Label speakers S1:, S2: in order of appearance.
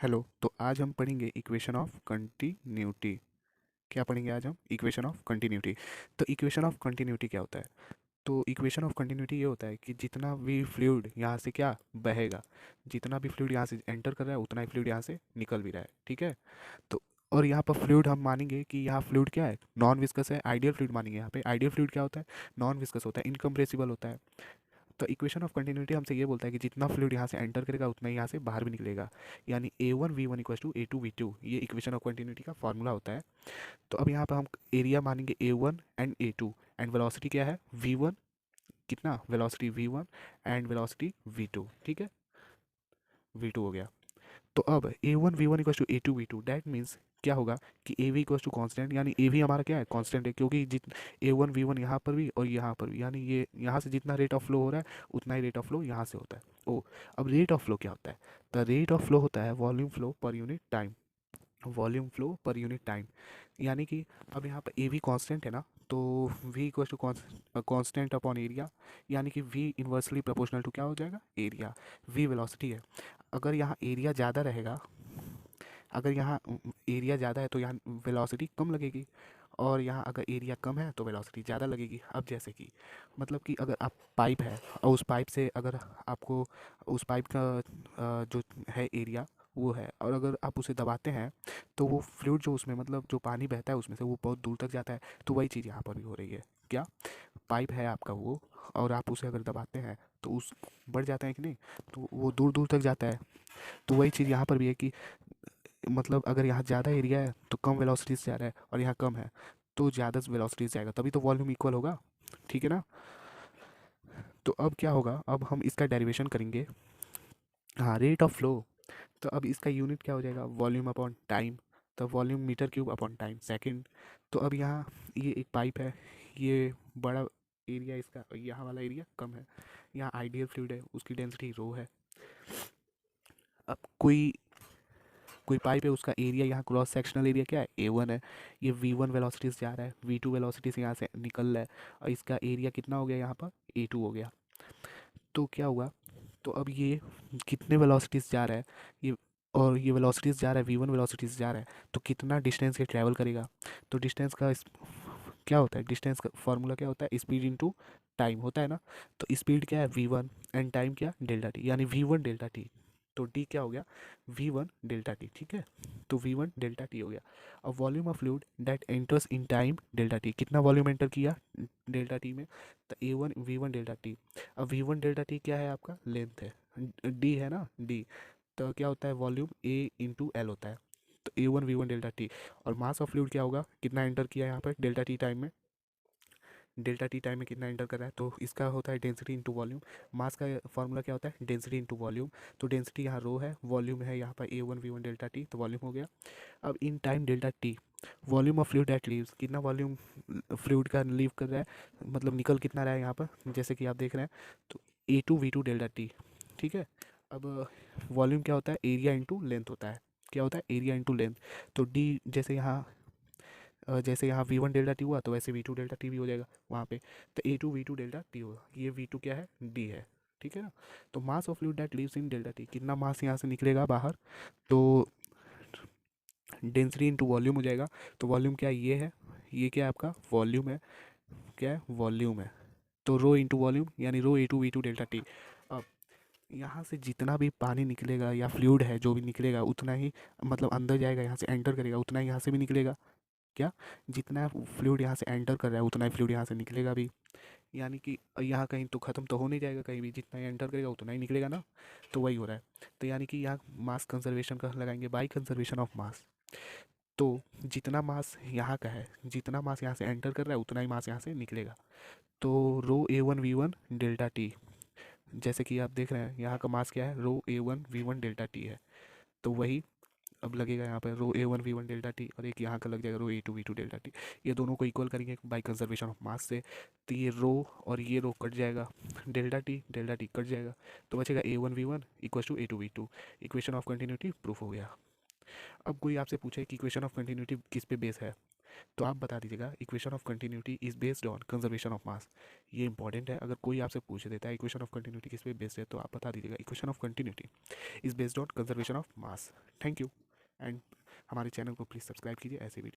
S1: Hello. तो आज हम पढ़ेंगे इक्वेशन ऑफ कंटिन्यूटी। क्या पढ़ेंगे आज हम? Equation of continuity. तो इक्वेशन ऑफ कंटिन्यूटी क्या होता है? तो इक्वेशन ऑफ कंटिन्यूटी ये होता है कि जितना भी फ्लूइड यहाँ से क्या बहेगा, जितना भी फ्लूइड यहाँ से एंटर कर रहा है उतना ही फ्लूइड यहाँ से निकल भी रहा है। ठीक है। तो और यहाँ पर फ्लूइड हम मानेंगे कि यहाँ फ्लूइड क्या है, नॉन विस्कस है। आइडियल फ्लूइड मानेंगे। यहाँ पे आइडियल फ्लूइड क्या होता है? नॉन विस्कस होता है, इनकम्प्रेसिबल होता है। तो इक्वेशन ऑफ कंटिन्यूटी हमसे ये बोलता है कि जितना फ्लूइड यहाँ से एंटर करेगा उतना ही यहाँ से बाहर भी निकलेगा। यानी A1 V1 equal to A2 V2, ये इक्वेशन ऑफ कंटिन्यूटी का फॉर्मूला होता है। तो अब यहाँ पर हम एरिया मानेंगे A1 and A2, and velocity क्या है V1, कितना velocity V1, and velocity V2। ठीक है, V2 हो गया। तो अब A1 V1 equal to A2 V2, that means क्या होगा कि A V equal to constant, यानी ए वी हमारा क्या है, कॉन्स्टेंट है, क्योंकि जित A1 V1 यहाँ पर भी और यहाँ पर भी, यानी ये यहाँ से जितना रेट ऑफ फ्लो हो रहा है उतना ही रेट ऑफ फ्लो यहाँ से होता है। ओ, अब रेट ऑफ फ्लो क्या होता है? द रेट ऑफ फ्लो होता है volume flow per unit time. Volume flow per unit time, यानी कि अब यहाँ पर ए वी कॉन्स्टेंट है ना, तो V equal to constant upon area, यानी कि वी इन्वर्सली प्रोपोर्शनल टू क्या हो जाएगा, एरिया। वी वेलोसिटी है। अगर यहाँ एरिया ज़्यादा रहेगा, अगर यहाँ एरिया ज़्यादा है तो यहाँ वेलोसिटी कम लगेगी, और यहाँ अगर एरिया कम है तो वेलोसिटी ज़्यादा लगेगी। अब जैसे कि मतलब कि अगर आप पाइप है और उस पाइप से अगर आपको उस पाइप का जो है एरिया वो है, और अगर आप उसे दबाते हैं तो वो फ्लूइड जो उसमें मतलब जो पानी बहता है उसमें से वो बहुत दूर तक जाता है। तो वही चीज़ यहाँ पर भी हो रही है। क्या? पाइप है आपका वो, और आप उसे अगर दबाते हैं तो उस बढ़ जाता है कि नहीं, तो वो दूर दूर तक जाता है। तो वही चीज़ यहाँ पर भी है कि मतलब अगर यहाँ ज़्यादा एरिया है तो कम वेलोसिटी से जा रहा है, और यहाँ कम है तो ज़्यादा वेलोसिटी से जाएगा, तभी तो वॉल्यूम इक्वल होगा। ठीक है ना? तो अब क्या होगा, अब हम इसका डेरिवेशन करेंगे। हाँ, रेट ऑफ फ्लो। तो अब इसका यूनिट क्या हो जाएगा, वॉल्यूम अपॉन टाइम। तो volume metre cube upon time second. तो अब यहाँ ये एक पाइप है, ये बड़ा एरिया इसका, यहाँ वाला एरिया कम है। यहाँ आइडियल फ्लूइड है, उसकी डेंसिटी रो है। अब कोई पाइप है, उसका एरिया यहाँ क्रॉस सेक्शनल एरिया क्या है, A1 है। ये V1 वेलोसिटी से जा रहा है, V2 वेलोसिटी से यहाँ से निकल रहा है, और इसका एरिया कितना हो गया यहाँ पर, A2 हो गया। तो क्या हुआ, तो अब ये कितने वेलोसिटी से जा रहा है, ये और ये वेलोसिटी से जा रहा है, V1 वेलोसिटी से जा रहा है, तो कितना डिस्टेंस ये ट्रैवल करेगा। तो डिस्टेंस का क्या होता है, डिस्टेंस का फॉर्मूला क्या होता है, स्पीड इनटू टाइम होता है ना। तो स्पीड क्या है V1, एंड टाइम क्या, डेल्टा टी, यानी V1 डेल्टा टी। तो डी क्या हो गया, V1 डेल्टा टी। ठीक है, तो V1 डेल्टा टी हो गया। अब volume of fluid that enters in time delta T, कितना वॉल्यूम एंटर किया डेल्टा टी में, तो V1 डेल्टा टी। अब V1 डेल्टा टी क्या है, आपका लेंथ है, डी है ना, डी। तो क्या होता है, वॉल्यूम A इंटू एल होता है। तो A1 V1 डेल्टा टी। और मास ऑफ फ्लूइड क्या होगा, कितना एंटर किया यहाँ पर डेल्टा टी टाइम में, डेल्टा टी टाइम में कितना एंटर कर रहा है, तो इसका होता है डेंसिटी इंटू वॉल्यूम। मास का फार्मूला क्या होता है, डेंसिटी इंटू वॉल्यूम। तो डेंसिटी यहाँ रो है, वॉल्यूम है यहाँ पर A1 V1 डेल्टा टी, तो वॉल्यूम हो गया। अब in time delta t, volume of fluid at leaves, कितना वॉल्यूम फ्लूइड का लीव कर रहा है, मतलब निकल कितना रहा है यहाँ पर, जैसे कि आप देख रहे हैं। तो A2 V2 डेल्टा टी। ठीक है। अब वॉल्यूम क्या होता है, एरिया इंटू लेंथ होता है। क्या होता है, एरिया इंटू लेंथ। तो डी जैसे यहाँ V1 डेल्टा टी हुआ, तो वैसे V2 डेल्टा टी भी हो जाएगा वहाँ पे। तो A2 V2 डेल्टा टी होगा, ये V2 क्या है, डी है। ठीक है ना? तो mass of fluid that leaves in delta T, कितना मास यहाँ से निकलेगा बाहर, तो डेंसिटी इंटू वॉल्यूम हो जाएगा। तो वॉल्यूम क्या है, ये है, ये क्या है आपका वॉल्यूम है, क्या है, वॉल्यूम है। तो रो इंटू वॉल्यूम, यानी रो A2 V2 डेल्टा टी। अब यहाँ से जितना भी पानी निकलेगा या फ्लूइड है जो भी निकलेगा उतना ही, मतलब अंदर जाएगा, यहाँ से एंटर करेगा उतना ही यहाँ से भी निकलेगा। क्या? जितना फ्लूइड यहाँ से एंटर कर रहा है उतना ही फ्लूइड यहाँ से निकलेगा भी। यानी कि यहाँ कहीं तो ख़त्म तो हो नहीं जाएगा, कहीं भी जितना ही एंटर करेगा उतना ही निकलेगा ना। तो वही हो रहा है। तो यानी कि यहाँ मास कंजर्वेशन का लगाएंगे, बाई कंजर्वेशन ऑफ मास। तो जितना मास यहाँ का है, जितना मास यहाँ से एंटर कर रहा है उतना ही मास यहाँ से निकलेगा। तो रो A1 V1 डेल्टा टी, जैसे कि आप देख रहे हैं यहाँ का मास क्या है, रो A1 V1 डेल्टा टी है। तो वही अब लगेगा यहाँ पर रो A1 V1 डेल्टा टी, और एक यहाँ का लग जाएगा रो A2 V2 डेल्टा टी। ये दोनों को इक्वल करेंगे बाई कंजर्वेशन ऑफ मास से। तो ये रो और ये रो कट जाएगा, डेल्टा टी कट जाएगा, तो बचेगा A1 V1 equal to A2 V2। Equation of continuity proof हो गया। अब कोई आपसे पूछे कि इक्वेशन ऑफ कंटिन्यूटी किस पे बेस है, तो आप बता दीजिएगा equation of continuity is based on conservation of mass. ये इंपॉर्टेंट है, अगर कोई आपसे पूछ देता है इक्वेशन ऑफ कंटिन्यूटी किस पे बेस्ड है, तो आप बता दीजिएगा equation of continuity is based on conservation of mass. Thank you. And हमारे चैनल को प्लीज़ सब्सक्राइब कीजिए ऐसे वीडियो